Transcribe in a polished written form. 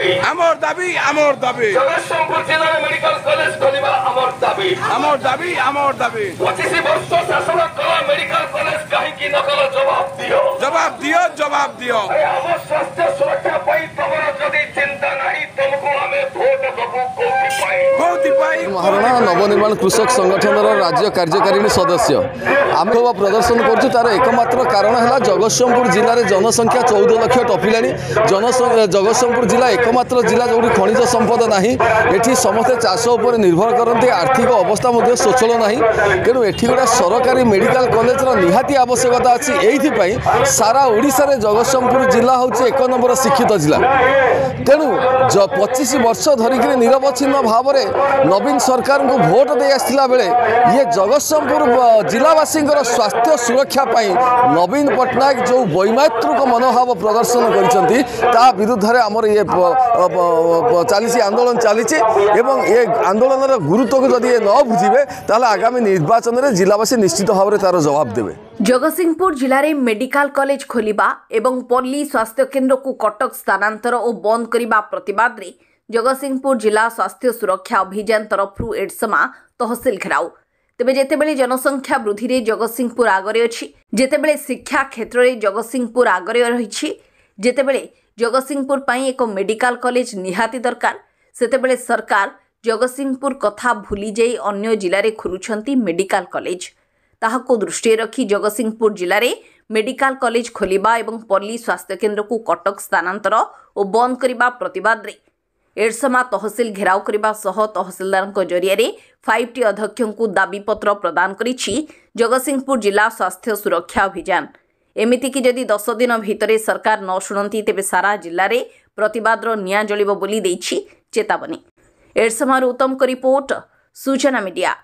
आमर दाबी आमर दाबी जगतसिंहपुर जिला में मेडिकल कॉलेज खोलिबा आमर दाबी आमर दाबी आमर दाबी 25 वर्ष शासन कला मेडिकल कॉलेज कहीं की नकल जवाब दियो जवाब दियो जवाब दियो आम स्वास्थ्य सुरक्षा पाई तमर जदि चिंता नहीं तुमको हमें वोट दबु कोथि पाई महाराणा नवनिर्माण कृषक संगठन राज्य कार्यकारिणी सदस्य आम प्रदर्शन करुँ तार एकमात्र कारण है जगतसिंहपुर जिले में जनसंख्या 14 लाख टपिला जगतसिंहपुर जिला एकमात्र जिला जो खनिज संपद ना ये समस्ते चाष उपर निर्भर करते आर्थिक अवस्था स्वच्छल ना तेणु ये गोटे सरकारी मेडिकल कॉलेज निहाती आवश्यकता अच्छी यही सारा ओडिशा रे जगतसिंहपुर जिला हूँ 1 नंबर शिक्षित जिला तेणु 25 वर्ष धरिक निरवच्छिन्न भाव में नवीन सरकार को भोट दे आसला बेले ये जगतसिंहपुर जिलावासी स्वास्थ्य सुरक्षा नवीन पट्टनायक जो वैमात्रिक मनोभाव प्रदर्शन कर विरुद्ध में आमर ये चली आंदोलन चली ये आंदोलन गुरुत्व को जदि न बुझे ताल आगामी निर्वाचन में जिलावासी निश्चित भाव में तार जवाब देवे। जगतसिंहपुर जिले में मेडिकल कॉलेज खोलिबा एवं पल्ली स्वास्थ्य केन्द्र को कटक स्थानांतर और बंद करने प्रतिवाद रे जगतसिंहपुर जिला स्वास्थ्य सुरक्षा अभियान तरफ एडसमा तहसिल घेराव तेबे जेतेबेले जनसंख्या वृद्धि रे जगतसिंहपुर आगरे अछि जेतेबेले शिक्षा क्षेत्र में जगतसिंहपुर आगरे रही जेतेबेले जगतसिंहपुर पई एक मेडिकल कॉलेज निहाती दरकार सेतेबेले सरकार जगतसिंहपुर कथा भूली जाई अन्य जिले में खोलुछंती मेडिकल कॉलेज ताहाको दृष्टि रखी जगतसिंहपुर जिले में मेडिकल कॉलेज खोलिबा एवं पल्ली स्वास्थ्य केन्द्र को कटक स्थानांतर और बंद करने प्रतिवाद रे एडसमा तहसिल घेराव करने सह तहसिलदार जरिया 5टी अध्यक्षों को दाबीपत्र प्रदान करिछि जगतसिंहपुर जिला स्वास्थ्य सुरक्षा अभियान एमिति कि जदि 10 दिन भितर सरकार न शुणती तेबे सारा जिले में प्रतिवाद निया जलिब बोली देछि चेतावनी। एडसमा उत्तम को रिपोर्ट सूचना मीडिया।